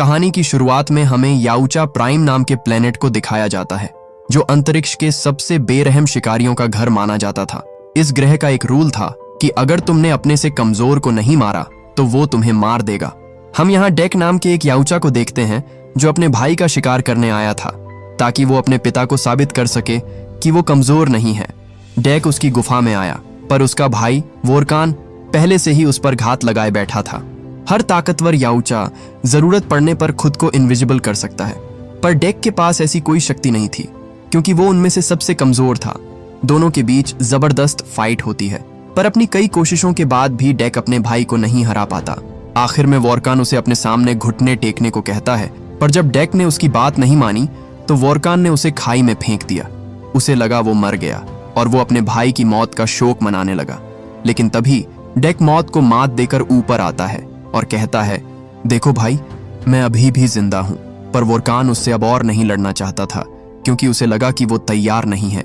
कहानी की शुरुआत में हमें याउचा प्राइम नाम के प्लेनेट को दिखाया जाता है, जो अंतरिक्ष के सबसे बेरहम शिकारियों का घर माना जाता था। इस ग्रह का एक रूल था कि अगर तुमने अपने से कमजोर को नहीं मारा तो वो तुम्हें मार देगा। हम यहाँ डेक नाम के एक याउचा को देखते हैं जो अपने भाई का शिकार करने आया था ताकि वो अपने पिता को साबित कर सके कि वो कमजोर नहीं है। डेक उसकी गुफा में आया, पर उसका भाई वोरकान पहले से ही उस पर घात लगाए बैठा था। हर ताकतवर याउचा जरूरत पड़ने पर खुद को इनविजिबल कर सकता है, पर डेक के पास ऐसी कोई शक्ति नहीं थी क्योंकि वो उनमें से सबसे कमजोर था। दोनों के बीच जबरदस्त फाइट होती है, पर अपनी कई कोशिशों के बाद भी डेक अपने भाई को नहीं हरा पाता। आखिर में वोरकान उसे अपने सामने घुटने टेकने को कहता है, पर जब डेक ने उसकी बात नहीं मानी तो वोरकान ने उसे खाई में फेंक दिया। उसे लगा वो मर गया और वो अपने भाई की मौत का शोक मनाने लगा। लेकिन तभी डेक मौत को मात देकर ऊपर आता है और कहता है, देखो भाई, मैं अभी भी जिंदा हूं। पर वोरकान उससे अब और नहीं लड़ना चाहता था क्योंकि उसे लगा कि वो तैयार नहीं है।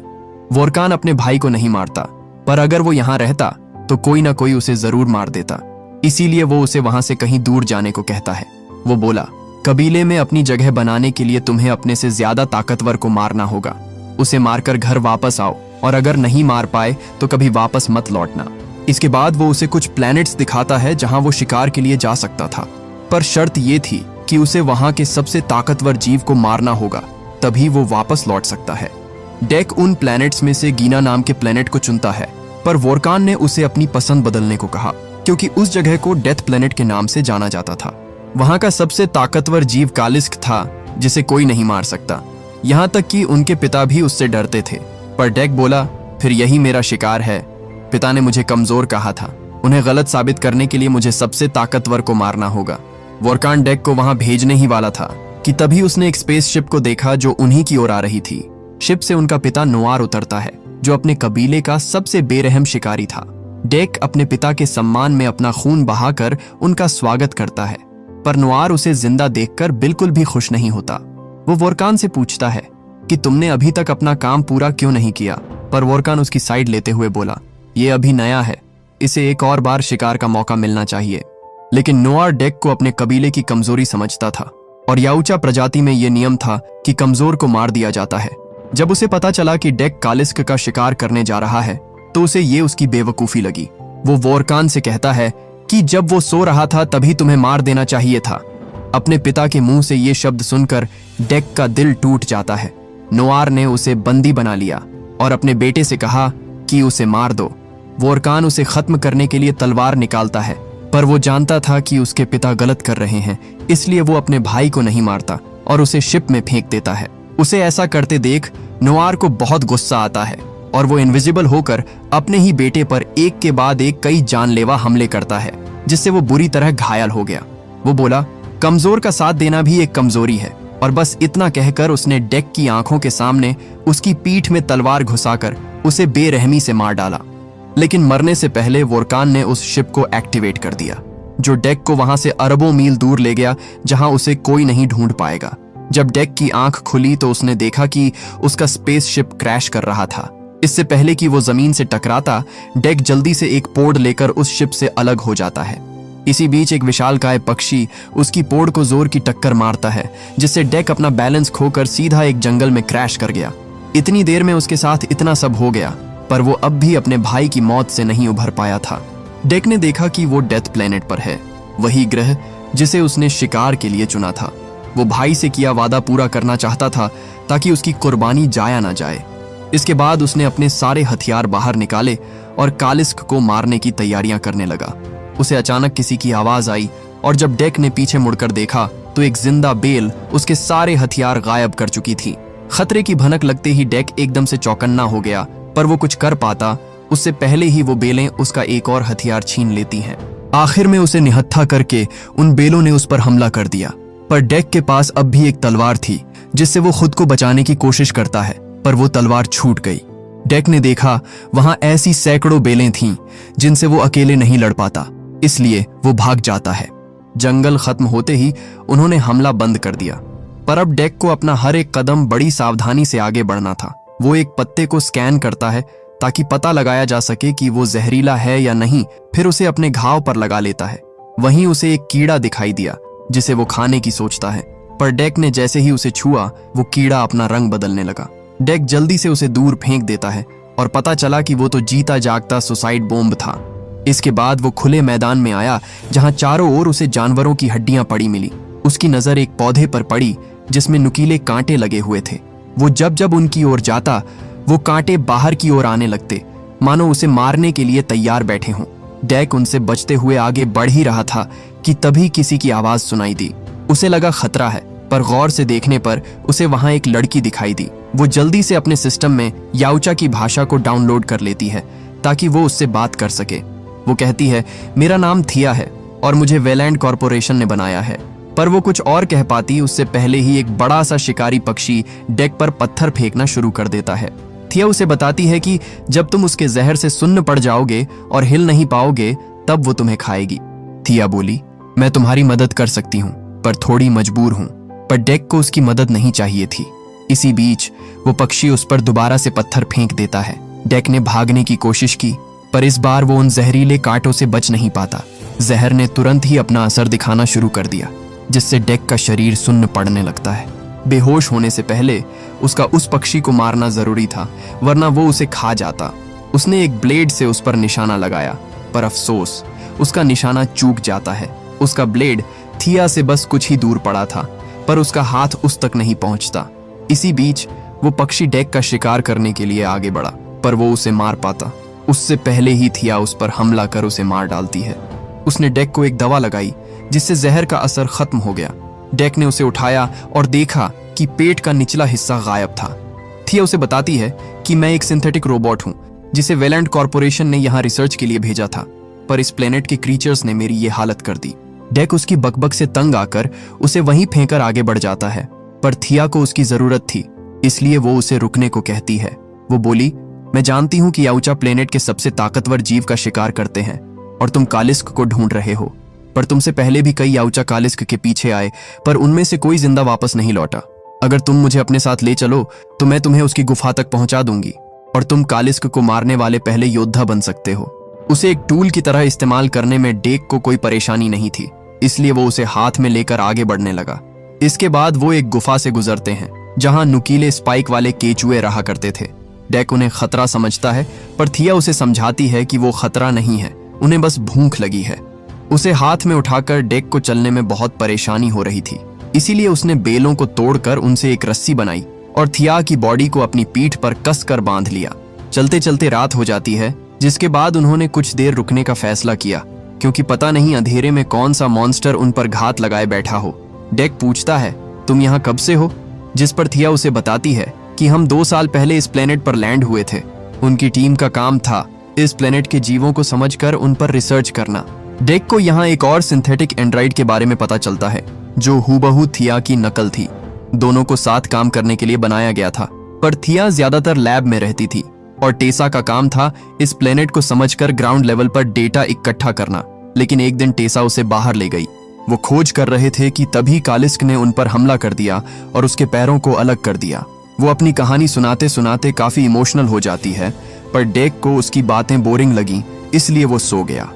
वोरकान अपने भाई को नहीं मारता, पर अगर वो यहाँ रहता तो कोई ना कोई उसे जरूर मार देता। इसीलिए वो उसे वहां से कहीं दूर जाने को कहता है। वो बोला, कबीले में अपनी जगह बनाने के लिए तुम्हें अपने से ज्यादा ताकतवर को मारना होगा। उसे मारकर घर वापस आओ, और अगर नहीं मार पाए तो कभी वापस मत लौटना। इसके बाद वो उसे कुछ प्लैनेट्स दिखाता है जहां वो शिकार के लिए जा सकता था, पर शर्त ये थी कि उसे वहां के सबसे ताकतवर जीव को मारना होगा, तभी वो वापस लौट सकता है। डेक उन प्लैनेट्स में से गीना नाम के प्लैनेट को चुनता है, पर वोरकान ने उसे अपनी पसंद बदलने को कहा क्योंकि उस जगह को डेथ प्लैनेट के नाम से जाना जाता था। वहां का सबसे ताकतवर जीव कालिस्क था जिसे कोई नहीं मार सकता, यहाँ तक कि उनके पिता भी उससे डरते थे। पर डेक बोला, फिर यही मेरा शिकार है। पिता ने मुझे कमजोर कहा था, उन्हें गलत साबित करने के लिए मुझे सबसे ताकतवर को मारना होगा। वोरकान डेक को वहां भेजने ही वाला था कि तभी उसने एक स्पेसशिप को देखा जो उन्हीं की ओर आ रही थी। शिप से उनका पिता नोआर उतरता है, जो अपने कबीले का सबसे बेरहम शिकारी था। डेक अपने पिता के सम्मान में अपना खून बहाकर उनका स्वागत करता है, पर नोआर उसे जिंदा देखकर बिल्कुल भी खुश नहीं होता। वो वोरकान से पूछता है कि तुमने अभी तक अपना काम पूरा क्यों नहीं किया, पर वोरकान उसकी साइड लेते हुए बोला, ये अभी नया है, इसे एक और बार शिकार का मौका मिलना चाहिए। लेकिन नोआर डेक को अपने कबीले की कमजोरी समझता था, और याउचा प्रजाति में यह नियम था कि कमजोर को मार दिया जाता है। जब उसे पता चला कि डेक कालिस्क का शिकार करने जा रहा है तो उसे ये उसकी बेवकूफी लगी। वो वोरकान से कहता है कि जब वो सो रहा था तभी तुम्हें मार देना चाहिए था। अपने पिता के मुंह से ये शब्द सुनकर डेक का दिल टूट जाता है। नोआर ने उसे बंदी बना लिया और अपने बेटे से कहा कि उसे मार दो। वोरकान उसे खत्म करने के लिए तलवार निकालता है, पर वो जानता था कि उसके पिता गलत कर रहे हैं, इसलिए वो अपने भाई को नहीं मारता और उसे शिप में फेंक देता है। उसे ऐसा करते देख नोआर को बहुत गुस्सा आता है और वो इनविजिबल होकर अपने ही बेटे पर एक के बाद एक कई जानलेवा हमले करता है, जिससे वो बुरी तरह घायल हो गया। वो बोला, कमजोर का साथ देना भी एक कमजोरी है, और बस इतना कहकर उसने डेक की आंखों के सामने उसकी पीठ में तलवार घुसाकर उसे बेरहमी से मार डाला। लेकिन मरने से पहले वोरकान ने उस शिप को एक्टिवेट कर दिया, जो डेक को वहां से अरबों मील दूर ले गया जहां उसे कोई नहीं ढूंढ पाएगा। जब डेक की आंख खुली तो उसने देखा कि उसका स्पेस शिप क्रैश कर रहा था। इससे पहले कि वो जमीन से टकराता, डेक जल्दी से एक पोड़ लेकर उस शिप से अलग हो जाता है। इसी बीच एक विशालकाय पक्षी उसकी पोड़ को जोर की टक्कर मारता है, जिससे डेक अपना बैलेंस खोकर सीधा एक जंगल में क्रैश कर गया। इतनी देर में उसके साथ इतना सब हो गया, पर वो अब भी अपने भाई की मौत से नहीं उभर पाया था। डेक ने देखा कि वो डेथ प्लेनेट पर है, वही ग्रह जिसे उसने शिकार के लिए चुना था। वो भाई से किया वादा पूरा करना चाहता था ताकि उसकी कुर्बानी जाया ना जाए। इसके बाद उसने अपने सारे हथियार बाहर निकाले और कालिस्क को मारने की तैयारियां करने लगा। उसे अचानक किसी की आवाज आई, और जब डेक ने पीछे मुड़कर देखा तो एक जिंदा बेल उसके सारे हथियार गायब कर चुकी थी। खतरे की भनक लगते ही डेक एकदम से चौकन्ना हो गया, पर वो कुछ कर पाता उससे पहले ही वो बेलें उसका एक और हथियार छीन लेती हैं। आखिर में उसे निहत्था करके उन बेलों ने उस पर हमला कर दिया, पर डेक के पास अब भी एक तलवार थी जिससे वो खुद को बचाने की कोशिश करता है, पर वो तलवार छूट गई। डेक ने देखा वहां ऐसी सैकड़ों बेलें थीं जिनसे वो अकेले नहीं लड़ पाता, इसलिए वो भाग जाता है। जंगल खत्म होते ही उन्होंने हमला बंद कर दिया, पर अब डेक को अपना हर एक कदम बड़ी सावधानी से आगे बढ़ना था। वो एक पत्ते को स्कैन करता है ताकि पता लगाया जा सके कि वो जहरीला है या नहीं, फिर उसे अपने घाव पर लगा लेता है। वहीं उसे एक कीड़ा दिखाई दिया जिसे वो खाने की सोचता है। पर डेक ने जैसे ही उसे छुआ, वो कीड़ा अपना रंग बदलने लगा। डेक जल्दी से उसे दूर फेंक देता है और पता चला कि वो तो जीता जागता सुसाइड बॉम्ब था। इसके बाद वो खुले मैदान में आया जहां चारों ओर उसे जानवरों की हड्डियां पड़ी मिली। उसकी नजर एक पौधे पर पड़ी जिसमें नुकीले कांटे लगे हुए थे। वो जब जब उनकी ओर जाता, वो कांटे बाहर की ओर आने लगते, मानो उसे मारने के लिए तैयार बैठे हों। डेक उनसे बचते हुए आगे बढ़ ही रहा था कि तभी किसी की आवाज सुनाई दी। उसे लगा खतरा है, पर गौर से देखने पर उसे वहां एक लड़की दिखाई दी। वो जल्दी से अपने सिस्टम में याउचा की भाषा को डाउनलोड कर लेती है ताकि वो उससे बात कर सके। वो कहती है, मेरा नाम थिया है और मुझे वेलैंड कॉरपोरेशन ने बनाया है। पर वो कुछ और कह पाती उससे पहले ही एक बड़ा सा शिकारी पक्षी डेक पर पत्थर फेंकना शुरू कर देता है। थिया उसे बताती है कि जब तुम उसके जहर से सुन्न पड़ जाओगे और हिल नहीं पाओगे, तब वो तुम्हें खाएगी। थिया बोली, मैं तुम्हारी मदद कर सकती हूँ, पर थोड़ी मजबूर हूँ। पर डेक को उसकी मदद नहीं चाहिए थी। इसी बीच वो पक्षी उस पर दोबारा से पत्थर फेंक देता है। डेक ने भागने की कोशिश की, पर इस बार वो उन जहरीले कांटों से बच नहीं पाता। जहर ने तुरंत ही अपना असर दिखाना शुरू कर दिया, जिससे डेक का शरीर सुन्न पड़ने लगता है। बेहोश होने से पहले उसका उस पक्षी को मारना जरूरी था, वरना वो उसे खा जाता। उसने एक ब्लेड से उस पर निशाना लगाया, पर अफसोस उसका निशाना चूक जाता है। उसका ब्लेड थिया से बस कुछ ही दूर पड़ा था, पर उसका हाथ उस तक नहीं पहुंचता। इसी बीच वो पक्षी डेक का शिकार करने के लिए आगे बढ़ा, पर वो उसे मार पाता उससे पहले ही थिया उस पर हमला कर उसे मार डालती है। उसने डेक को एक दवा लगाई जिससे जहर का असर खत्म हो गया। डेक ने उसे उठाया और देखा कि पेट का निचला हिस्सा गायब था। थिया उसे बताती है कि मैं एक सिंथेटिक रोबोट हूं जिसे वेलैंड कॉरपोरेशन ने यहां रिसर्च के लिए भेजा था, पर इस प्लेनेट के क्रीचर्स ने मेरी ये हालत कर दी। डेक उसकी बकबक से तंग आकर उसे वहीं फेंकर आगे बढ़ जाता है, पर थिया को उसकी जरूरत थी, इसलिए वो उसे रुकने को कहती है। वो बोली, मैं जानती हूं कि याउचा प्लेनेट के सबसे ताकतवर जीव का शिकार करते हैं और तुम कालिस्क को ढूंढ रहे हो, पर तुमसे पहले भी कई याउचा कालिस्क के पीछे आए, पर उनमें से कोई जिंदा वापस नहीं लौटा। अगर तुम मुझे अपने साथ ले चलो तो मैं तुम्हें उसकी गुफा तक पहुंचा दूंगी और तुम कालिस्क को मारने वाले पहले योद्धा बन सकते हो। उसे एक टूल की तरह इस्तेमाल करने में डेक को कोई परेशानी नहीं थी, इसलिए वो उसे हाथ में लेकर आगे बढ़ने लगा। इसके बाद वो एक गुफा से गुजरते हैं जहां नुकीले स्पाइक वाले केचुए रहा करते थे। डेक उन्हें खतरा समझता है, पर थिया उसे समझाती है कि वो खतरा नहीं है, उन्हें बस भूख लगी है। उसे हाथ में उठाकर डेक को चलने में बहुत परेशानी हो रही थी, इसीलिए उसने बेलों को तोड़कर उनसे एक रस्सी बनाई और थिया की बॉडी को अपनी पीठ पर कसकर बांध लिया। चलते चलते रात हो जाती है, जिसके बाद उन्होंने कुछ देर रुकने का फैसला किया, क्योंकि पता नहीं अंधेरे में कौन सा मॉन्स्टर उन पर घात लगाए बैठा हो। डेक पूछता है, तुम यहाँ कब से हो? जिस पर थिया उसे बताती है कि हम 2 साल पहले इस प्लेनेट पर लैंड हुए थे। उनकी टीम का काम था इस प्लेनेट के जीवों को समझकर उन पर रिसर्च करना। डेक को यहाँ एक और सिंथेटिक एंड्रॉइड के बारे में पता चलता है जो हूबहू थिया की नकल थी। दोनों को साथ काम करने के लिए बनाया गया था, पर थिया ज्यादातर लैब में रहती थी और टेसा का काम था इस प्लेनेट को समझकर ग्राउंड लेवल पर डेटा इकट्ठा करना। लेकिन एक दिन टेसा उसे बाहर ले गई। वो खोज कर रहे थे कि तभी कालिस्क ने उन पर हमला कर दिया और उसके पैरों को अलग कर दिया। वो अपनी कहानी सुनाते सुनाते काफी इमोशनल हो जाती है, पर डेक को उसकी बातें बोरिंग लगी, इसलिए वो सो गया।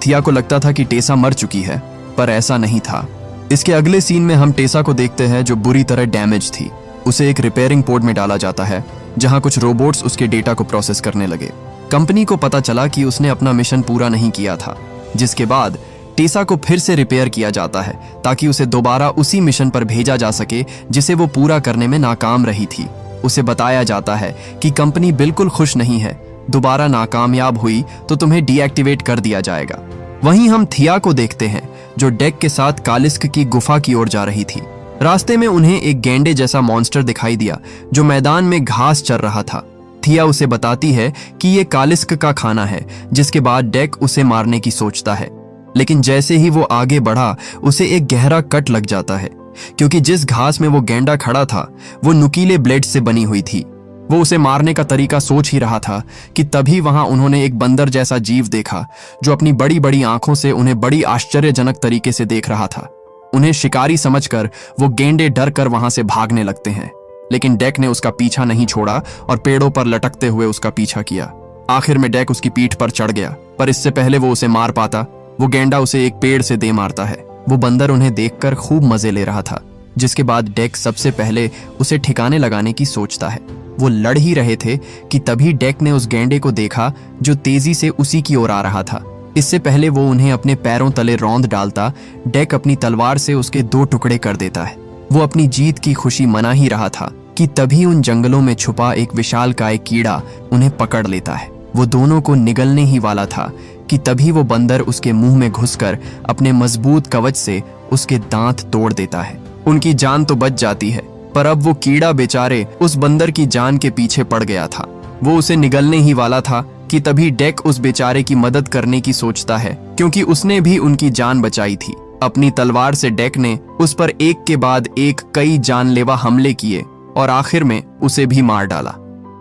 थिया को लगता था कि टेसा मर चुकी है, पर ऐसा नहीं था। इसके अगले सीन में हम टेसा को देखते हैं जो बुरी तरह डैमेज थी। उसे एक रिपेयरिंग पोर्ट में डाला जाता है जहां कुछ रोबोट्स उसके डेटा को प्रोसेस करने लगे। कंपनी को पता चला कि उसने अपना मिशन पूरा नहीं किया था, जिसके बाद टेसा को फिर से रिपेयर किया जाता है ताकि उसे दोबारा उसी मिशन पर भेजा जा सके जिसे वो पूरा करने में नाकाम रही थी। उसे बताया जाता है कि कंपनी बिल्कुल खुश नहीं है, दोबारा नाकामयाब हुई तो तुम्हें डीएक्टिवेट कर दिया जाएगा। वहीं हम थिया को देखते हैं जो डेक के साथ कालिस्क की गुफा की ओर जा रही थी। रास्ते में उन्हें एक गैंडे जैसा मॉन्स्टर दिखाई दिया जो मैदान में घास चर रहा था। थिया उसे बताती है कि ये कालिस्क का खाना है, जिसके बाद डेक उसे मारने की सोचता है। लेकिन जैसे ही वो आगे बढ़ा, उसे एक गहरा कट लग जाता है, क्योंकि जिस घास में वो गैंडा खड़ा था वो नुकीले ब्लेड से बनी हुई थी। वो उसे मारने का तरीका सोच ही रहा था कि तभी वहां उन्होंने एक बंदर जैसा जीव देखा जो अपनी बड़ी बड़ी आंखों से उन्हें बड़ी आश्चर्यजनक तरीके से देख रहा था। उन्हें शिकारी समझकर वो गेंडे डर कर वहां से भागने लगते हैं, लेकिन डेक ने उसका पीछा नहीं छोड़ा और पेड़ों पर लटकते हुए उसका पीछा किया। आखिर में डेक उसकी पीठ पर चढ़ गया, पर इससे पहले वो उसे मार पाता, वो गेंडा उसे एक पेड़ से दे मारता है। वो बंदर उन्हें देखकर खूब मजे ले रहा था, जिसके बाद डेक सबसे पहले उसे ठिकाने लगाने की सोचता है। वो लड़ ही रहे थे कि तभी डेक ने उस गैंडे को देखा जो तेजी से उसी की ओर आ रहा था। इससे पहले वो उन्हें अपने पैरों तले रौंद डालता, डेक अपनी तलवार से उसके 2 टुकड़े कर देता है। वो अपनी जीत की खुशी मना ही रहा था कि तभी उन जंगलों में छुपा एक विशालकाय कीड़ा उन्हें पकड़ लेता है। वो दोनों को निगलने ही वाला था कि तभी वो बंदर उसके मुंह में घुसकर अपने मजबूत कवच से उसके दांत तोड़ देता है। उनकी जान तो बच जाती है, पर अब वो कीड़ा बेचारे उस बंदर की जान के पीछे पड़ गया था। वो उसे निगलने ही वाला था कि तभी डेक उस बेचारे की मदद करने की सोचता है, क्योंकि उसने भी उनकी जान बचाई थी। अपनी तलवार से डेक ने उस पर एक के बाद एक कई जानलेवा हमले किए और आखिर में उसे भी मार डाला।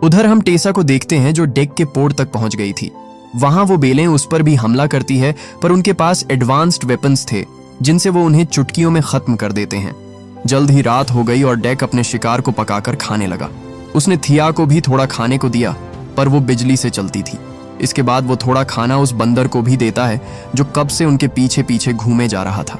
उधर हम टेसा को देखते हैं जो डेक के पोर्ट तक पहुंच गई थी। वहां वो बेलें उस पर भी हमला करती है, पर उनके पास एडवांस्ड वेपन्स थे जिनसे वो उन्हें चुटकियों में खत्म कर देते हैं। जल्द ही रात हो गई और डेक अपने शिकार को पकाकर खाने लगा। उसने थिया को भी थोड़ा खाने को दिया, पर वो बिजली से चलती थी। इसके बाद वो थोड़ा खाना उस बंदर को भी देता है जो कब से उनके पीछे पीछे घूमे जा रहा था।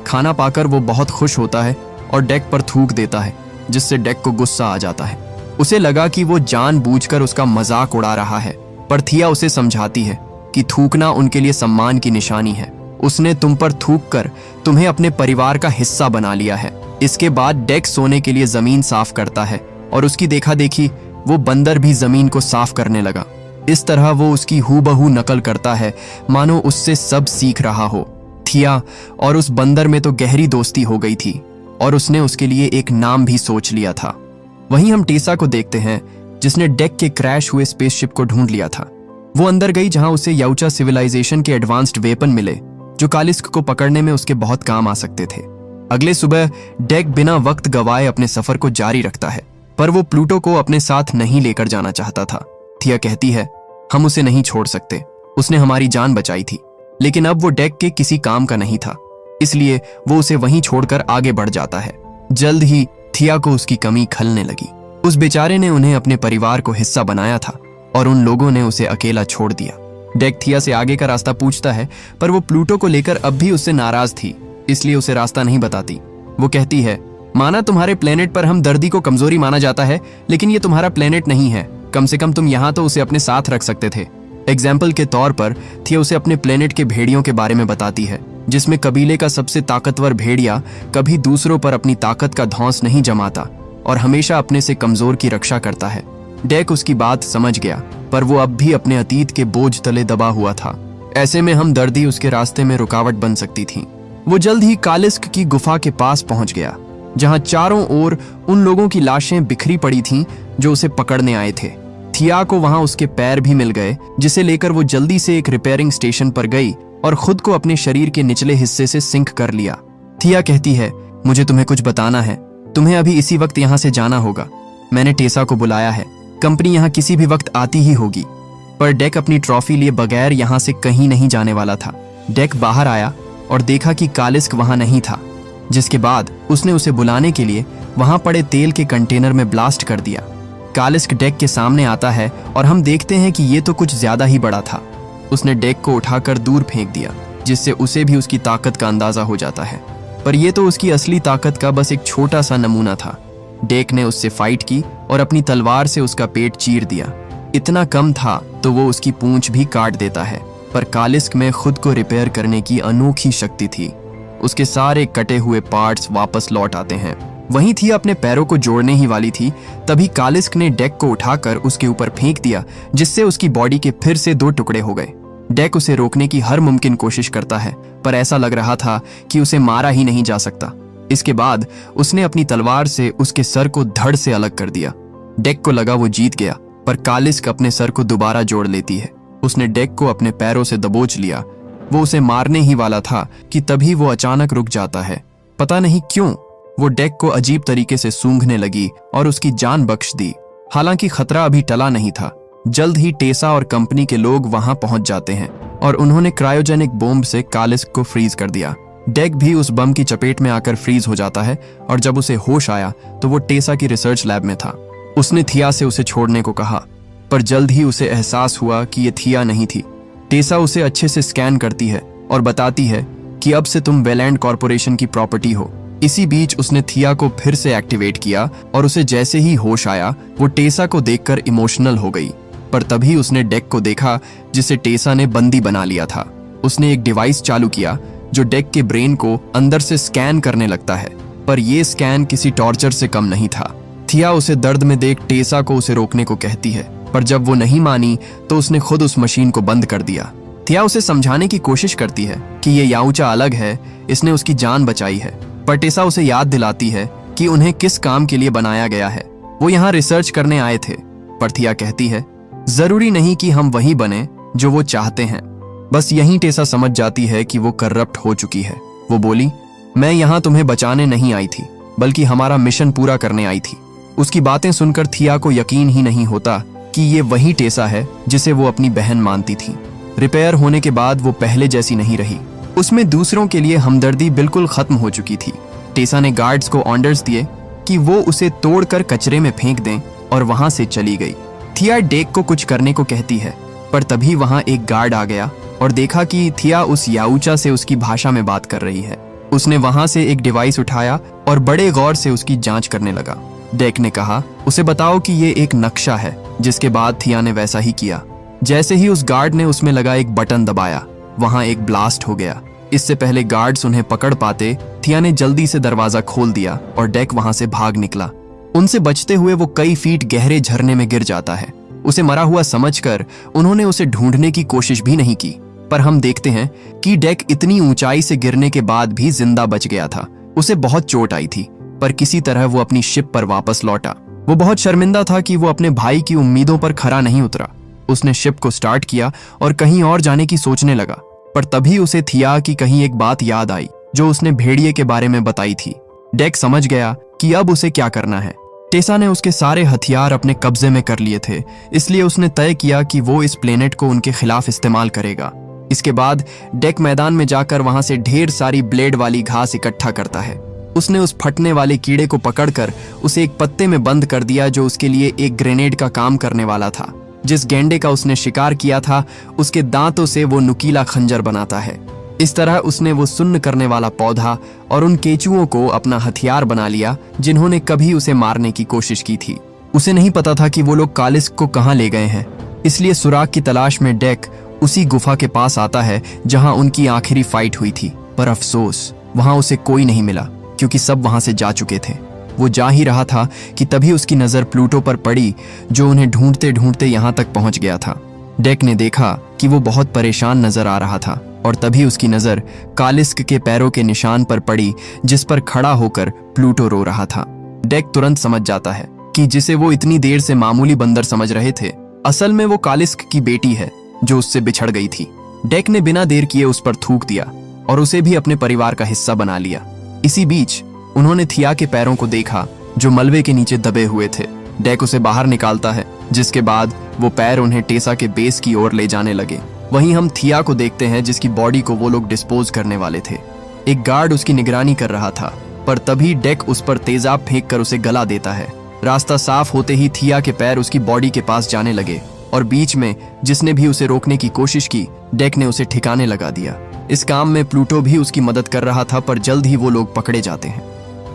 खाना पाकर वो बहुत खुश होता है और डेक पर थूक देता है, जिससे डेक को गुस्सा आ जाता है। उसे लगा कि वो जानबूझकर उसका मजाक उड़ा रहा है, पर थिया उसे समझाती है कि थूकना उनके लिए सम्मान की निशानी है। उसने तुम पर थूक कर तुम्हें अपने परिवार का हिस्सा बना लिया है। इसके बाद डेक सोने के लिए जमीन साफ करता है और उसकी देखा देखी वो बंदर भी जमीन को साफ करने लगा। इस तरह वो उसकी हूबहू नकल करता है, मानो उससे सब सीख रहा हो। थिया और उस बंदर में तो गहरी दोस्ती हो गई थी और उसने उसके लिए एक नाम भी सोच लिया था। वहीं हम टेसा को देखते हैं जिसने डेक के क्रैश हुए स्पेसशिप को ढूंढ लिया था। वो अंदर गई जहां उसे याउचा सिविलाइजेशन के एडवांस्ड वेपन मिले जो कालिस्क को पकड़ने में उसके बहुत काम आ सकते थे। अगले सुबह डेक बिना वक्त गवाए अपने सफर को जारी रखता है, पर वो प्लूटो को अपने साथ नहीं लेकर जाना चाहता था। थिया कहती है, हम उसे नहीं छोड़ सकते, उसने हमारी जान बचाई थी। लेकिन अब वो डेक के किसी काम का नहीं था, इसलिए वो उसे वहीं छोड़कर आगे बढ़ जाता है। जल्द ही थिया को उसकी कमी खलने लगी। उस बेचारे ने उन्हें अपने परिवार को हिस्सा बनाया था और उन लोगों ने उसे अकेला छोड़ दिया। डेक थिया से आगे का रास्ता पूछता है, पर वो प्लूटो को लेकर अब भी उससे नाराज थी, इसलिए उसे रास्ता नहीं बताती। वो कहती है, माना तुम्हारे प्लेनेट पर हम दर्दी को कमजोरी माना जाता है, लेकिन ये तुम्हारा प्लेनेट नहीं है। कम से कम तुम यहाँ तो उसे अपने साथ रख सकते थे। एग्जाम्पल के तौर पर थिया उसे अपने प्लेनेट के भेड़ियों के बारे में बताती है, जिसमें कबीले का सबसे ताकतवर भेड़िया कभी दूसरों पर अपनी ताकत का धौंस नहीं जमाता और हमेशा अपने से कमजोर की रक्षा करता है। डेक उसकी बात समझ गया, पर वो अब भी अपने अतीत के बोझ तले दबा हुआ था। ऐसे में हम दर्दी उसके रास्ते में रुकावट बन सकती थी। वो जल्द ही कालिस्क की गुफा के पास पहुंच गया, जहां चारों ओर उन लोगों की लाशें बिखरी पड़ी थीं जो उसे पकड़ने आए थे। थिया को वहां उसके पैर भी मिल गए, जिसे लेकर वो जल्दी से एक रिपेयरिंग स्टेशन पर गई और खुद को अपने शरीर के निचले हिस्से से सिंक कर लिया। थिया कहती है, मुझे तुम्हें कुछ बताना है, तुम्हें अभी इसी वक्त यहाँ से जाना होगा। मैंने टेसा को बुलाया है, कंपनी यहाँ किसी भी वक्त आती ही होगी। पर डेक अपनी ट्रॉफी लिए बगैर यहाँ से कहीं नहीं जाने वाला था। डेक बाहर आया और देखा कि कालिस्क वहां नहीं था, जिसके बाद उसने उसे बुलाने के लिए वहां पड़े तेल के कंटेनर में ब्लास्ट कर दिया। कालिस्क डेक के सामने आता है और हम देखते हैं कि ये तो कुछ ज्यादा ही बड़ा था। उसने डेक को उठाकर दूर फेंक दिया, जिससे उसे भी उसकी ताकत का अंदाजा हो जाता है। पर यह तो उसकी असली ताकत का बस एक छोटा सा नमूना था। डेक ने उससे फाइट की और अपनी तलवार से उसका पेट चीर दिया। इतना कम था तो वो उसकी पूंछ भी काट देता है। पर कालिस्क में खुद को रिपेयर करने की अनोखी शक्ति थी। उसके सारे कटे हुए पार्ट्स वापस लौट आते हैं। वहीं थी अपने पैरों को जोड़ने ही वाली थी, तभी कालिस्क ने डेक को उठाकर उसके ऊपर फेंक दिया, जिससे उसकी बॉडी के फिर से 2 टुकड़े हो गए। डेक उसे रोकने की हर मुमकिन कोशिश करता है, पर ऐसा लग रहा था कि उसे मारा ही नहीं जा सकता। इसके बाद उसने अपनी तलवार से उसके सर को धड़ से अलग कर दिया। डेक को लगा वो जीत गया, पर कालिस्क अपने सर को दोबारा जोड़ लेती है। उसने डेक को अपने पैरों से दबोच लिया। वो उसे मारने ही वाला था कि तभी वो अचानक रुक जाता है। पता नहीं क्यों वो डेक को अजीब तरीके से सूंघने लगी और उसकी जान बख्श दी। हालांकि खतरा अभी टला नहीं था। जल्द ही टेसा और कंपनी के लोग वहां पहुंच जाते हैं और उन्होंने क्रायोजेनिक बॉम्ब से कालिस्क को फ्रीज कर दिया। डेक भी उस बम की चपेट में आकर फ्रीज हो जाता है और जब उसे होश आया तो वो टेसा की रिसर्च लैब में था। उसने थिया से उसे छोड़ने को कहा, पर जल्द ही उसे एहसास हुआ कि ये थिया नहीं थी। टेसा उसे अच्छे से स्कैन करती है और बताती है कि अब से तुम वेलैंड कॉरपोरेशन की प्रॉपर्टी हो। इसी बीच उसने थिया को फिर से एक्टिवेट किया और उसे जैसे ही होश आया वो टेसा को देखकर इमोशनल हो गई। पर तभी उसने डेक को देखा जिसे टेसा ने बंदी बना लिया था। उसने एक डिवाइस चालू किया जो डेक के ब्रेन को अंदर से स्कैन करने लगता है, पर यह स्कैन किसी टॉर्चर से कम नहीं था। थिया उसे दर्द में देख टेसा को उसे रोकने को कहती है, पर जब वो नहीं मानी तो उसने खुद उस मशीन को बंद कर दिया। थिया उसे समझाने की कोशिश करती है कि ये याऊचा अलग है, इसने उसकी जान बचाई है। पर टेसा उसे याद दिलाती है कि उन्हें किस काम के लिए बनाया गया है। वो यहाँ रिसर्च करने आए थे। पर थिया कहती है, जरूरी नहीं कि हम वही बने जो वो चाहते हैं। बस यहीं टेसा समझ जाती है कि वो करप्ट हो चुकी है। वो बोली, मैं यहाँ तुम्हें बचाने नहीं आई थी, बल्कि हमारा मिशन पूरा करने आई थी। उसकी बातें सुनकर थिया को यकीन ही नहीं होता कि ये वही टेसा है जिसे वो अपनी बहन मानती थी। रिपेयर होने के बाद वो पहले जैसी नहीं रही। उसमें दूसरों के लिए हमदर्दी बिल्कुल खत्म हो चुकी थी। टेसा ने गार्ड्स को ऑर्डर्स दिए कि वो उसे तोड़कर कचरे में फेंक दें और वहां से चली गई। थिया डेक को कुछ करने को कहती है, पर तभी वहां एक गार्ड आ गया और देखा कि थिया उस याऊचा से उसकी भाषा में बात कर रही है। उसने वहां से एक डिवाइस उठाया और बड़े गौर से उसकी जांच करने लगा। डेक ने कहा, उसे बताओ कि ये एक नक्शा है, जिसके बाद थिया ने वैसा ही किया। जैसे ही उस गार्ड ने उसमें लगा एक बटन दबाया, वहां एक ब्लास्ट हो गया। इससे पहले गार्ड्स उन्हें पकड़ पाते, थिया ने जल्दी से दरवाजा खोल दिया और डेक वहां से भाग निकला। उनसे बचते हुए वो कई फीट गहरे झरने में गिर जाता है। उसे मरा हुआ समझकर उन्होंने उसे ढूंढने की कोशिश भी नहीं की, पर हम देखते हैं कि डेक इतनी ऊंचाई से गिरने के बाद भी जिंदा बच गया था। उसे बहुत चोट आई थी, पर किसी तरह वो अपनी शिप पर वापस लौटा। वो बहुत शर्मिंदा था कि वो अपने भाई की उम्मीदों पर खरा नहीं उतरा। उसने शिप को स्टार्ट किया और कहीं और जाने की सोचने लगा, पर तभी उसे थिया की कहीं एक बात याद आई जो उसने भेड़िए के बारे में बताई थी। डेक समझ गया कि अब उसे क्या करना है। टेसा ने उसके सारे हथियार अपने कब्जे में कर लिए थे, इसलिए उसने तय किया कि वो इस प्लेनेट को उनके खिलाफ इस्तेमाल करेगा। इसके बाद डेक मैदान में जाकर वहां से ढेर सारी ब्लेड वाली घास इकट्ठा करता है। उसने उस फटने वाले कीड़े को पकड़कर उसे एक पत्ते में बंद कर दिया जो उसके लिए एक ग्रेनेड का काम करने वाला था। जिस गेंडे का उसने शिकार किया था, उसके दांतों से वो नुकीला खंजर बनाता है। इस तरह उसने वो सुन्न करने वाला पौधा और उन केचुओं को अपना हथियार बना लिया जिन्होंने कभी उसे मारने की कोशिश की थी। उसे नहीं पता था कि वो लोग कालिस्क को कहाँ ले गए हैं, इसलिए सुराग की तलाश में डेक उसी गुफा के पास आता है जहां उनकी आखिरी फाइट हुई थी। पर अफसोस, वहां उसे कोई नहीं मिला क्योंकि सब वहां से जा चुके थे। वो जा ही रहा था कि तभी उसकी नजर प्लूटो पर पड़ी, जो उन्हें ढूंढते ढूंढते यहाँ तक पहुंच गया था। डेक ने देखा कि वो बहुत परेशान नजर आ रहा था और तभी उसकी नजर कालिस्क के पैरों के निशान पर पड़ी, जिस पर खड़ा होकर प्लूटो रो रहा था। डेक तुरंत समझ जाता है कि जिसे वो इतनी देर से मामूली बंदर समझ रहे थे, असल में वो कालिस्क की बेटी है जो उससे बिछड़ गई थी। डेक ने बिना देर किए उस पर थूक दिया और उसे भी अपने परिवार का हिस्सा बना लिया। इसी बीच उन्होंने थिया के पैरों को देखा जो मलबे के नीचे दबे हुए थे। डेक उसे बाहर निकालता है, जिसके बाद वो पैर उन्हें टेसा के बेस की ओर ले जाने लगे। वहीं हम थिया को देखते हैं जिसकी बॉडी को वो लोग डिस्पोज करने वाले थे। एक गार्ड उसकी निगरानी कर रहा था, पर तभी डेक उस पर तेजाब फेंक कर उसे गला देता है। रास्ता साफ होते ही थिया के पैर उसकी बॉडी के पास जाने लगे और बीच में जिसने भी उसे रोकने की कोशिश की, डेक ने उसे ठिकाने लगा दिया। इस काम में प्लूटो भी उसकी मदद कर रहा था, पर जल्द ही वो लोग पकड़े जाते हैं।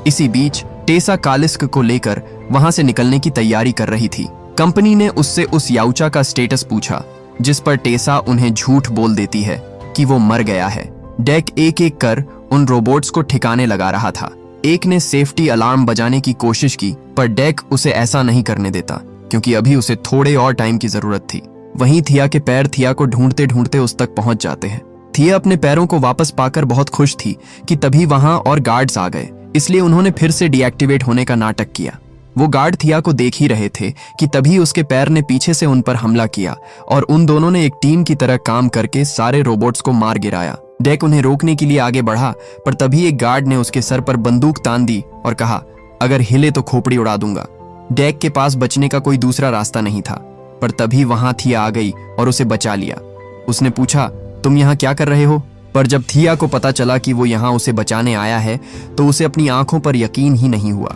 इसी बीच टेसा कालिस्क को लेकर वहां से निकलने की तैयारी कर रही थी। कंपनी ने उससे उस याऊचा का स्टेटस पूछा, जिस पर टेसा उन्हें झूठ बोल देती है कि वो मर गया है। डेक एक एक कर उन रोबोट्स को ठिकाने लगा रहा था। एक ने सेफ्टी अलार्म बजाने की कोशिश की, पर डेक उसे ऐसा नहीं करने देता क्योंकि अभी उसे थोड़े और टाइम की जरूरत थी। वहीं थिया के पैर थिया को ढूंढते ढूंढते उस तक पहुंच जाते हैं। थिया अपने पैरों को वापस पाकर बहुत खुश थी कि तभी वहां और गार्ड्स आ गए, इसलिए उन्होंने फिर से डीएक्टिवेट होने का नाटक किया। वो गार्ड थिया को देख ही रहे थे कि तभी उसके पैर ने पीछे से उन पर हमला किया और उन दोनों ने एक टीम की तरह काम करके सारे रोबोट्स को मार गिराया। डेक उन्हें रोकने के लिए आगे बढ़ा, पर तभी एक गार्ड ने उसके सर पर बंदूक तान दी और कहा, अगर हिले तो खोपड़ी उड़ा दूंगा। डेक के पास बचने का कोई दूसरा रास्ता नहीं था, पर तभी वहां थिया आ गई और उसे बचा लिया। उसने पूछा, तुम यहाँ क्या कर रहे हो? पर जब थिया को पता चला कि वो यहाँ उसे बचाने आया है, तो उसे अपनी आंखों पर यकीन ही नहीं हुआ।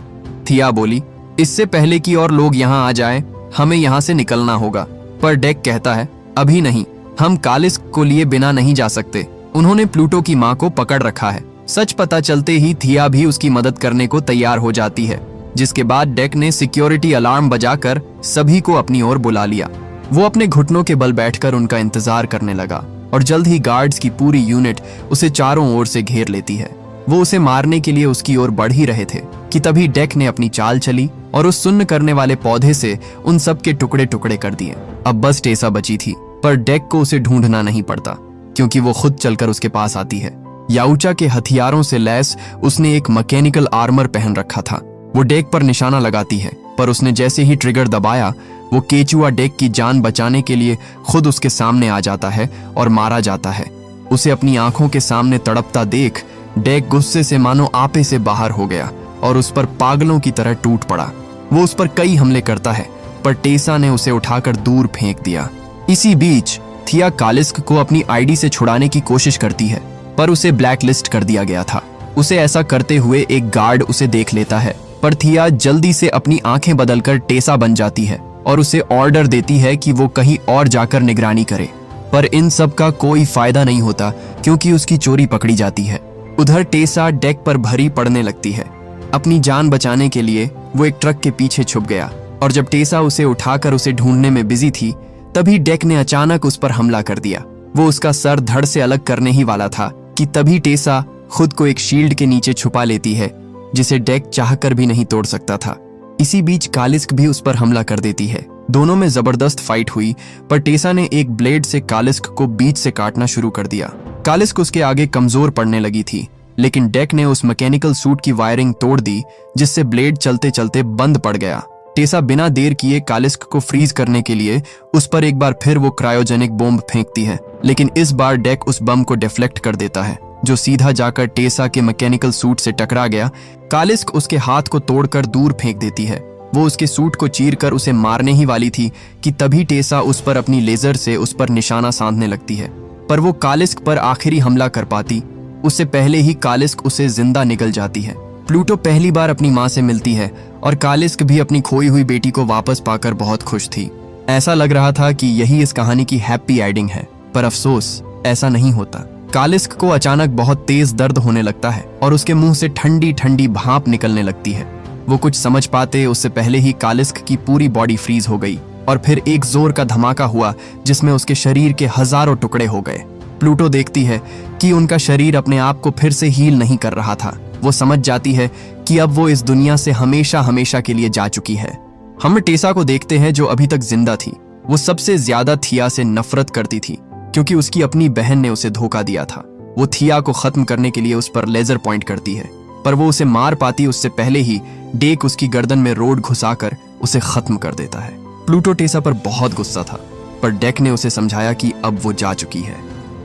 थिया बोली, इससे पहले कि और लोग यहाँ आ जाए, हमें यहाँ से निकलना होगा। पर डेक कहता है, अभी नहीं, हम कालिस्क को लिए बिना नहीं जा सकते। उन्होंने प्लूटो की माँ को पकड़ रखा है। सच पता चलते ही थिया भी उसकी मदद करने को तैयार हो जाती है, जिसके बाद डेक ने सिक्योरिटी अलार्म बजाकर सभी को अपनी ओर बुला लिया। वो अपने घुटनों के बल बैठकर उनका इंतजार करने लगा और जल्द ही गार्ड्स की पूरी यूनिट उसे चारों ओर से घेर लेती है। वो उसे मारने के लिए उसकी ओर बढ़ ही रहे थे कि तभी डेक ने अपनी चाल चली और उस सुन्न करने वाले पौधे से उन सब के टुकड़े टुकड़े कर दिए। अब बस टेसा बची थी, पर डेक को उसे ढूंढना नहीं पड़ता क्योंकि वो खुद चलकर उसके पास आती है। याउचा के हथियारों से लैस उसने एक मैकेनिकल आर्मर पहन रखा था। वो डेक पर निशाना लगाती है, पर उसने जैसे ही ट्रिगर दबाया वो केचुआ डेक की जान बचाने के लिए खुद उसके सामने आ जाता है और मारा जाता है। उसे अपनी आंखों के सामने तड़पता देख डेक गुस्से से मानो आपे से बाहर हो गया और उस पर पागलों की तरह टूट पड़ा। वो उस पर कई हमले करता है, पर टेसा ने उसे उठाकर दूर फेंक दिया। इसी बीच थिया कालिस्क को अपनी आईडी से छुड़ाने की कोशिश करती है, पर उसे ब्लैकलिस्ट कर दिया गया था। उसे ऐसा करते हुए एक गार्ड उसे देख लेता है, पर थिया जल्दी से अपनी आंखें बदलकर टेसा बन जाती है और उसे ऑर्डर देती है कि वो कहीं और जाकर निगरानी करे। पर इन सब का कोई फायदा नहीं होता क्योंकि उसकी चोरी पकड़ी जाती है। उधर टेसा डेक पर भरी पड़ने लगती है। अपनी जान बचाने के लिए वो एक ट्रक के पीछे छुप गया और जब टेसा उसे उठाकर उसे ढूंढने में बिजी थी तभी डेक ने अचानक उस पर हमला कर दिया। वो उसका सर धड़ से अलग करने ही वाला था कि तभी टेसा खुद को एक शील्ड के नीचे छुपा लेती है जिसे डेक चाहकर भी नहीं तोड़ सकता था। इसी बीच कालिस्क भी उस पर हमला कर देती है। दोनों में जबरदस्त फाइट हुई, पर टेसा ने एक ब्लेड से कालिस्क को बीच से काटना शुरू कर दिया। कालिस्क उसके आगे कमजोर पड़ने लगी थी, लेकिन डेक ने उस मैकेनिकल सूट की वायरिंग तोड़ दी जिससे ब्लेड चलते चलते बंद पड़ गया। टेसा बिना देर किए कालिस्क को फ्रीज करने के लिए उस पर एक बार फिर वो क्रायोजेनिक बॉम्ब फेंकती है, लेकिन इस बार डेक उस बम को डिफ्लेक्ट कर देता है जो सीधा जाकर टेसा के मैकेनिकल सूट से टकरा गया। कालिस्क उसके हाथ को तोड़कर दूर फेंक देती है। वो उसके सूट को चीरकर उसे मारने ही वाली थी कि तभी टेसा उस पर अपनी लेजर से उस पर निशाना साधने लगती है, पर वो कालिस्क पर आखिरी हमला कर पाती उससे पहले ही कालिस्क उसे जिंदा निगल जाती है। प्लूटो पहली बार अपनी माँ से मिलती है और कालिस्क भी अपनी खोई हुई बेटी को वापस पाकर बहुत खुश थी। ऐसा लग रहा था कि यही इस कहानी की हैप्पी एंडिंग है, पर अफसोस ऐसा नहीं होता। कालिस्क को अचानक बहुत तेज दर्द होने लगता है और उसके मुंह से ठंडी ठंडी भाप निकलने लगती है। वो कुछ समझ पाते उससे पहले ही कालिस्क की पूरी बॉडी फ्रीज हो गई और फिर एक जोर का धमाका हुआ जिसमें उसके शरीर के हजारों टुकड़े हो गए। प्लूटो देखती है कि उनका शरीर अपने आप को फिर से हील नहीं कर रहा था। वो समझ जाती है कि अब वो इस दुनिया से हमेशा हमेशा के लिए जा चुकी है। हम टेसा को देखते हैं जो अभी तक जिंदा थी। वो सबसे ज्यादा थिया से नफरत करती थी क्योंकि उसकी अपनी बहन ने उसे धोखा दिया था। वो थिया को खत्म करने के लिए उस पर लेजर पॉइंट करती है, पर वो उसे मार पाती उससे पहले ही डेक उसकी गर्दन में रोड घुसाकर उसे खत्म कर देता है। प्लूटो टेसा पर बहुत गुस्सा था, पर डेक ने उसे समझाया कि अब वो जा चुकी है।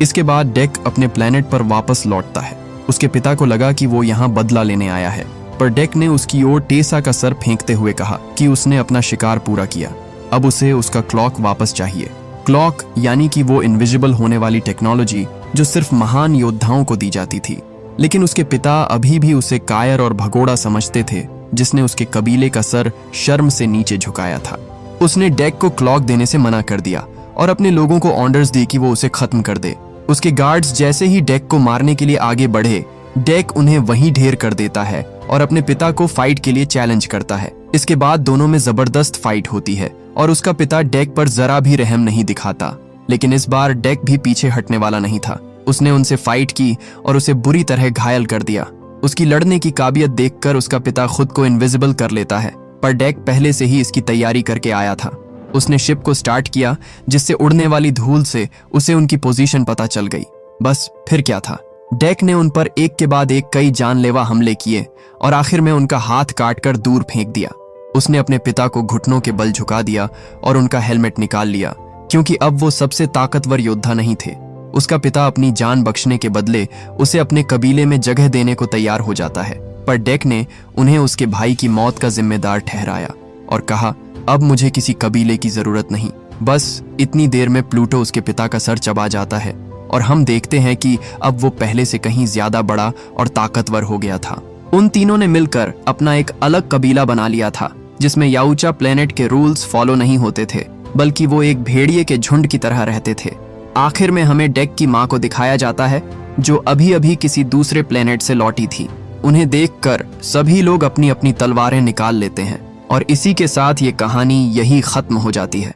इसके बाद डेक अपने प्लेनेट पर वापस लौटता है। उसके पिता को लगा कि वो यहाँ बदला लेने आया है, पर डेक ने उसकी ओर टेसा का सर फेंकते हुए कहा कि उसने अपना शिकार पूरा किया, अब उसे उसका क्लॉक वापस चाहिए। क्लॉक यानी कि वो इनविजिबल होने वाली टेक्नोलॉजी जो सिर्फ महान योद्धाओं को दी जाती थी। लेकिन उसके पिता अभी भी उसे कायर और भगोड़ा समझते थे जिसने उसके कबीले का सर शर्म से नीचे झुकाया था। उसने डेक को क्लॉक देने से मना कर दिया और अपने लोगों को ऑर्डर्स दी कि वो उसे खत्म कर दे। उसके गार्ड्स जैसे ही डेक को मारने के लिए आगे बढ़े, डेक उन्हें वहीं ढेर कर देता है और अपने पिता को फाइट के लिए चैलेंज करता है। इसके बाद दोनों में जबरदस्त फाइट होती है और उसका पिता डेक पर जरा भी रहम नहीं दिखाता। लेकिन इस बार डेक भी पीछे हटने वाला नहीं था। उसने उनसे फाइट की और उसे बुरी तरह घायल कर दिया। उसकी लड़ने की काबिलियत देखकर उसका पिता खुद को इनविजिबल कर लेता है, पर डेक पहले से ही इसकी तैयारी करके आया था। उसने शिप को स्टार्ट किया जिससे उड़ने वाली धूल से उसे उनकी पोजीशन पता चल गई। बस फिर क्या था, डेक ने उन पर एक के बाद एक कई जानलेवा हमले किए और आखिर में उनका हाथ काटकर दूर फेंक दिया। उसने अपने पिता को घुटनों के बल झुका दिया और उनका हेलमेट निकाल लिया क्योंकि अब वो सबसे ताकतवर योद्धा नहीं थे। उसका पिता अपनी जान बख्शने के बदले उसे अपने कबीले में जगह देने को तैयार हो जाता है, पर डेक ने उन्हें उसके भाई की मौत का जिम्मेदार ठहराया और कहा, अब मुझे किसी कबीले की जरूरत नहीं। बस इतनी देर में प्लूटो उसके पिता का सर चबा जाता है और हम देखते हैं कि अब वो पहले से कहीं ज्यादा बड़ा और ताकतवर हो गया था। उन तीनों ने मिलकर अपना एक अलग कबीला बना लिया था जिसमें याउचा प्लेनेट के रूल्स फॉलो नहीं होते थे, बल्कि वो एक भेड़िए के झुंड की तरह रहते थे। आखिर में हमें डेक की माँ को दिखाया जाता है, जो अभी अभी किसी दूसरे प्लेनेट से लौटी थी। उन्हें देखकर सभी लोग अपनी अपनी तलवारें निकाल लेते हैं और इसी के साथ ये कहानी यही खत्म हो जाती है।